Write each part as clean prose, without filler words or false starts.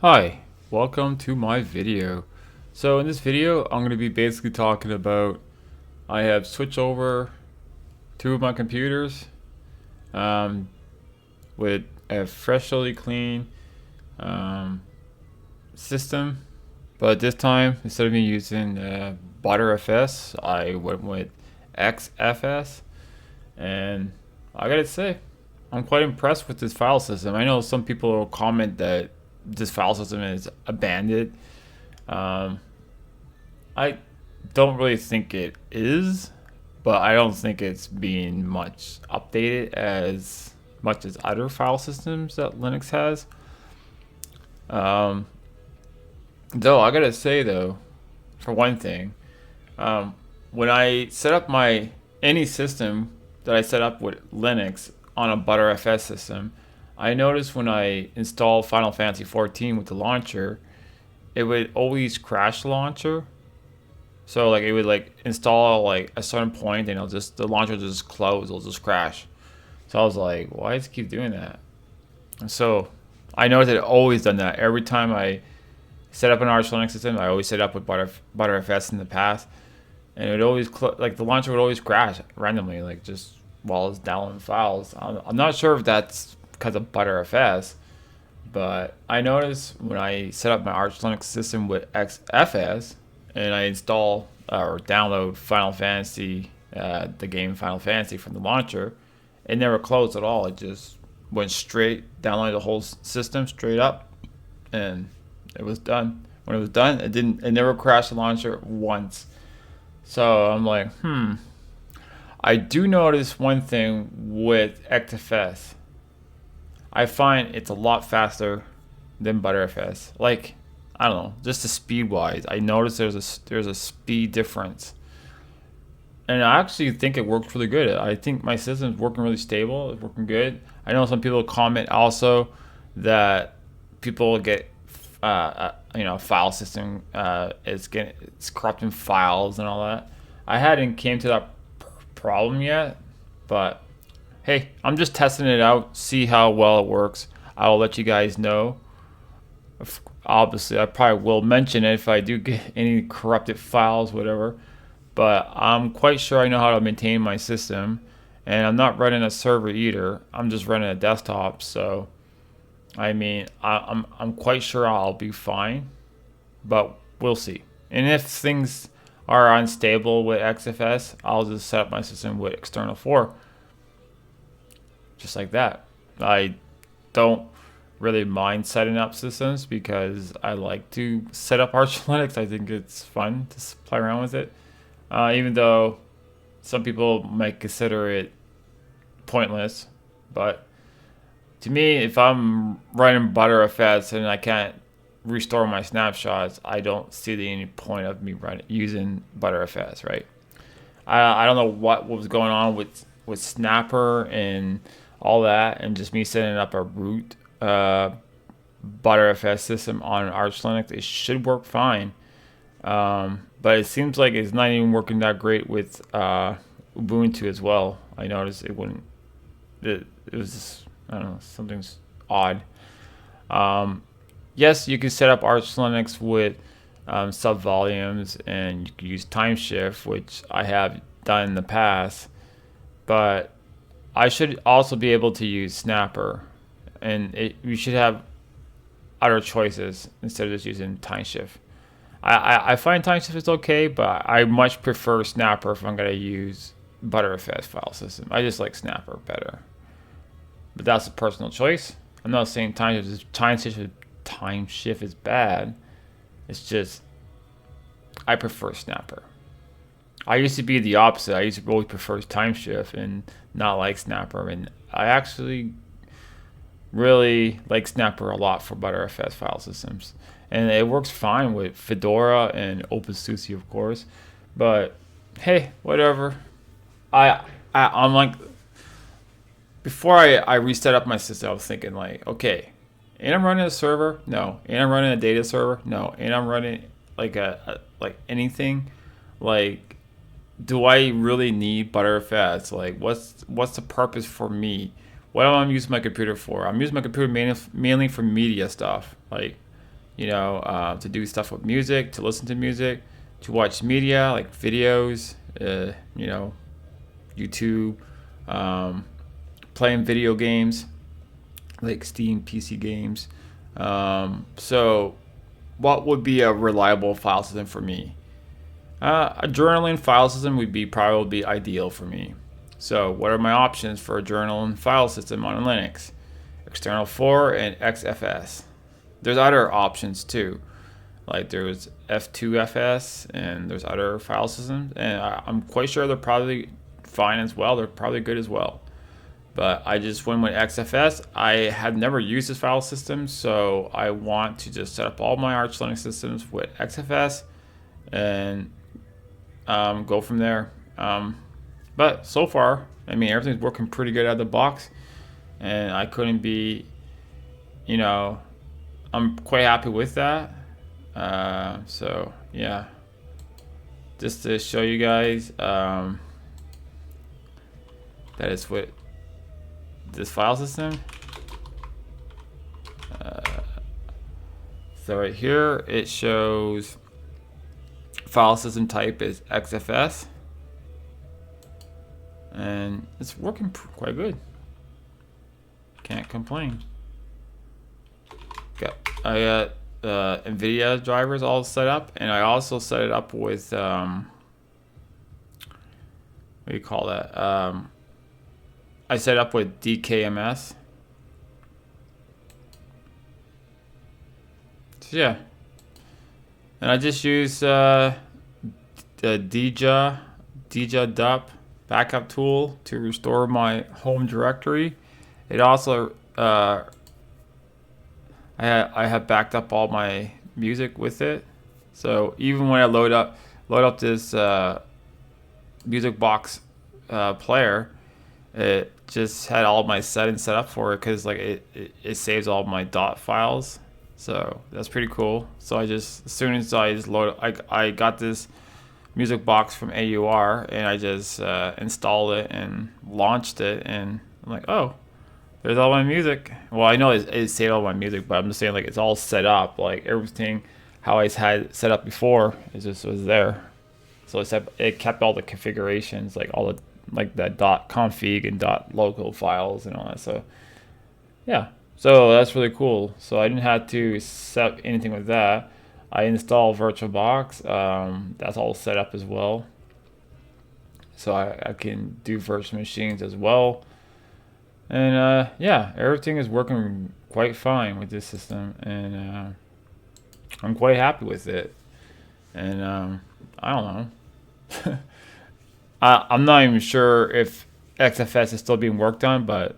Hi, welcome to my video. So in this video, I'm going to be basically talking about I have switched over two of my computers um, with a freshly clean um, system, but this time instead of me using ButterFS, I went with XFS, and I gotta say, I'm quite impressed with this file system. I know some people will comment that this file system is abandoned. Um, I don't really think it is, but I don't think it's being much updated as much as other file systems that Linux has. Um, though I gotta say though, for one thing, um, when I set up my any system that I set up with Linux on a ButterFS system, I noticed when I install Final Fantasy 14 with the launcher, it would always crash the launcher. So like it would like install like a certain point and the launcher will just close, it'll just crash. So I was like, why does it keep doing that? And so I noticed it always done that. Every time I set up an Arch Linux system, I always set up with ButterFS in the past, and it would always like the launcher would always crash randomly, like just while it's downloading files. I'm not sure if that's because of ButterFS, but I noticed when I set up my Arch Linux system with XFS and I install or download Final Fantasy, the game Final Fantasy from the launcher, it never closed at all. It just went straight, downloaded the whole system straight up, and it was done. When it was done, it never crashed the launcher once. So I'm like, I do notice one thing with XFS. I find it's a lot faster than ButterFS. Like, I don't know, just the speed wise. I noticed there's a speed difference, and I actually think it works really good. I think my system's working really stable. It's working good. I know some people comment also that people get file system it's corrupting files and all that. I hadn't came to that problem yet, but hey, I'm just testing it out, see how well it works. I'll let you guys know. Obviously, I probably will mention it if I do get any corrupted files, whatever. But I'm quite sure I know how to maintain my system, and I'm not running a server either. I'm just running a desktop, so I mean, I'm quite sure I'll be fine, but we'll see. And if things are unstable with XFS, I'll just set up my system with external 4, just like that. I don't really mind setting up systems because I like to set up Arch Linux. I think it's fun to play around with it, even though some people might consider it pointless. But to me, if I'm running ButterFS and I can't restore my snapshots, I don't see any point of me using ButterFS, right? I don't know what was going on with Snapper and all that, and just me setting up a root ButterFS system on Arch Linux. It should work fine, but it seems like it's not even working that great with Ubuntu as well. I noticed it wouldn't. It was just, I don't know, something's odd. Yes, you can set up Arch Linux with sub volumes, and you can use time shift, which I have done in the past, but I should also be able to use Snapper, and you should have other choices instead of just using time shift. I find time shift is okay, but I much prefer Snapper if I'm going to use ButterFS file system. I just like Snapper better, but that's a personal choice. I'm not saying time shift is bad. It's just I prefer Snapper. I used to be the opposite. I used to always prefer time shift and not like Snapper, and I actually really like Snapper a lot for ButterFS file systems, and it works fine with Fedora and OpenSUSE, of course. But hey, whatever. I'm like, before I reset up my system, I was thinking like, okay, ain't I'm running a server? No. Ain't I'm running a data server? No. Ain't I'm running like like anything? Like, do I really need ButterFS? Like, what's the purpose for me? What am I using my computer for? I'm using my computer mainly for media stuff. Like, to do stuff with music, to listen to music, to watch media like videos, YouTube, playing video games like Steam PC games. So what would be a reliable file system for me? A journaling file system would probably ideal for me. So what are my options for a journaling file system on Linux? External 4 and XFS. There's other options too. Like there's F2FS and there's other file systems, and I'm quite sure they're probably fine as well. They're probably good as well. But I just went with XFS. I have never used this file system, so I want to just set up all my Arch Linux systems with XFS and go from there. But so far, I mean, everything's working pretty good out of the box, and I couldn't be, I'm quite happy with that. So yeah, just to show you guys that it's with this file system. So right here it shows file system type is XFS, and it's working quite good. Can't complain. I got NVIDIA drivers all set up, and I also set it up with what do you call that? I set up with DKMS. So yeah, and I just use the dja backup tool to restore my home directory. It also I have backed up all my music with it, so even when I load up this music box player, it just had all my settings set up for it, because like it saves all my dot files. So that's pretty cool. So I just, as soon as I just I got this music box from AUR, and I just installed it and launched it, and I'm like, oh, there's all my music. Well, I know it saved all my music, but I'm just saying, like, it's all set up, like everything how I had set up before, it just was there. So it kept all the configurations, like all the that .config and .local files and all that. So yeah, so that's really cool. So I didn't have to set anything with that. I installed VirtualBox. That's all set up as well. So I can do virtual machines as well. And yeah, everything is working quite fine with this system, and I'm quite happy with it. And I don't know. I'm not even sure if XFS is still being worked on, but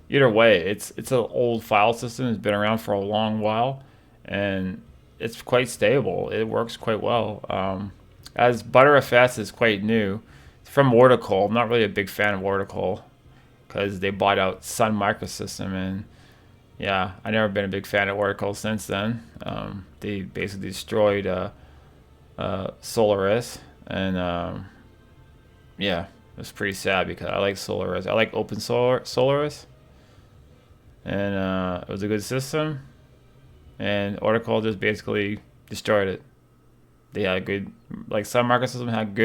either way, it's an old file system. It's been around for a long while, and it's quite stable. It works quite well. As ButterFS is quite new. It's from Oracle. I'm not really a big fan of Oracle, because they bought out Sun Microsystem, and yeah, I've never been a big fan of Oracle since then. They basically destroyed Solaris, and yeah, it's pretty sad, because I like Solaris. I like open Solaris, and it was a good system, and Oracle just basically destroyed it. They had a good, like, Sun Microsystem had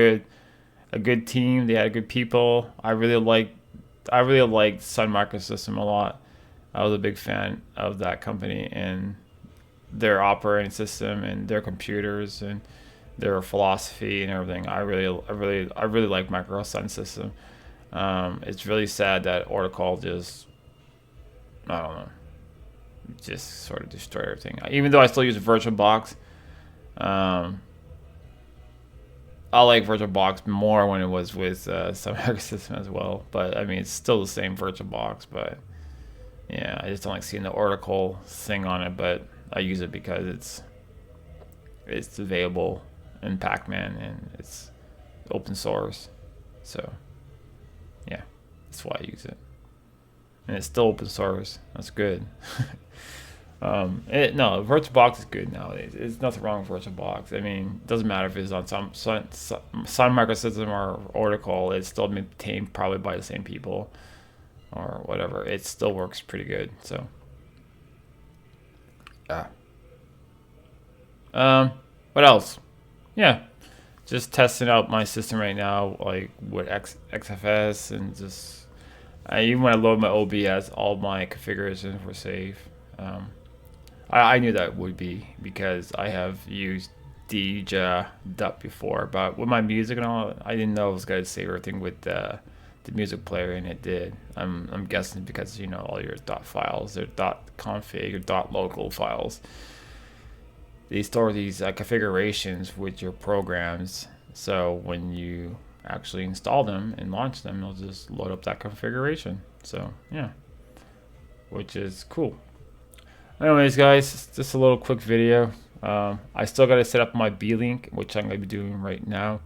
a good team. They had good people. I really liked Sun Microsystem a lot. I was a big fan of that company and their operating system and their computers and their philosophy and everything. I really like Micro Sun System. It's really sad that Oracle just, I don't know, just sort of destroyed everything. Even though I still use VirtualBox, I like VirtualBox more when it was with Sun Microsystem as well. But I mean, it's still the same VirtualBox. But yeah, I just don't like seeing the Oracle thing on it. But I use it because it's available in Pac-Man, and it's open source. So yeah, that's why I use it. And it's still open source. That's good. No, VirtualBox is good nowadays. There's nothing wrong with VirtualBox. I mean, it doesn't matter if it's on some Sun Microsystem or Oracle. It's still maintained probably by the same people or whatever. It still works pretty good. So yeah. What else? Yeah, just testing out my system right now, like with XFS, and just even when I load my OBS, all my configurations were safe. Um, I knew that would be because I have used DJ DUP before, but with my music and all, I didn't know it was gonna save everything with the music player, and it did. I'm guessing because all your dot files, or dot config or dot local files, they store these configurations with your programs. So when you actually install them and launch them, it'll just load up that configuration. So yeah, which is cool. Anyways, guys, just a little quick video. I still got to set up my B-Link, which I'm going to be doing right now.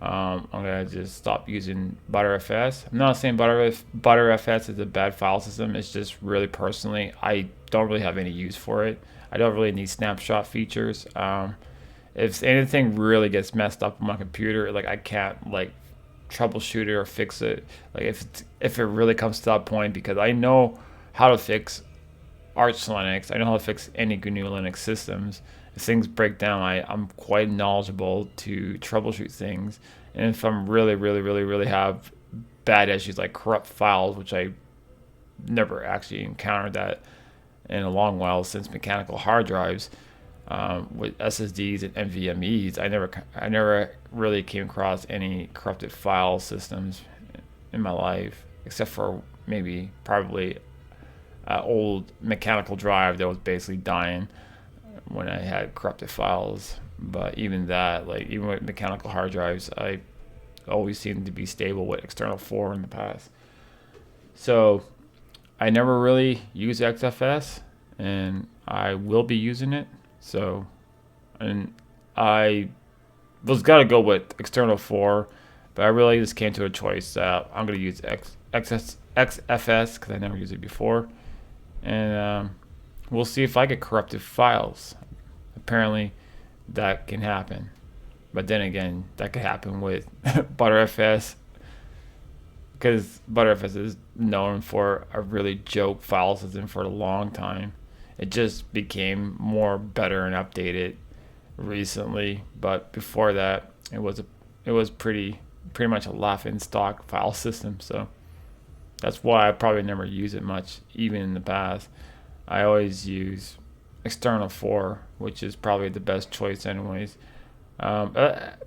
I'm going to just stop using ButterFS. I'm not saying ButterFS is a bad file system. It's just really personally, I don't really have any use for it. I don't really need snapshot features. If anything really gets messed up on my computer, like I can't like troubleshoot it or fix it. Like if it really comes to that point, because I know how to fix Arch Linux. I know how to fix any GNU Linux systems. If things break down, I'm quite knowledgeable to troubleshoot things. And if I'm really have bad issues like corrupt files, which I never actually encountered that in a long while since mechanical hard drives, with SSDs and NVMe's, I never really came across any corrupted file systems in my life, except for maybe probably old mechanical drive that was basically dying when I had corrupted files. But even that, like even with mechanical hard drives, I always seemed to be stable with external 4 in the past. So I never really use XFS, and I will be using it. So, and I was gonna go with external 4, but I really just came to a choice that I'm gonna use XFS because I never used it before, and we'll see if I get corrupted files. Apparently, that can happen, but then again, that could happen with ButterFS, because ButterFS is known for a really joke file system for a long time. It just became more better and updated recently, but before that, it was pretty much a laughing stock file system. So that's why I probably never use it much, even in the past. I always use external 4, which is probably the best choice anyways. But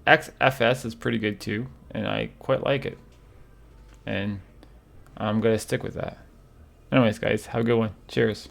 XFS is pretty good too, and I quite like it. And I'm going to stick with that. Anyways, guys, have a good one. Cheers.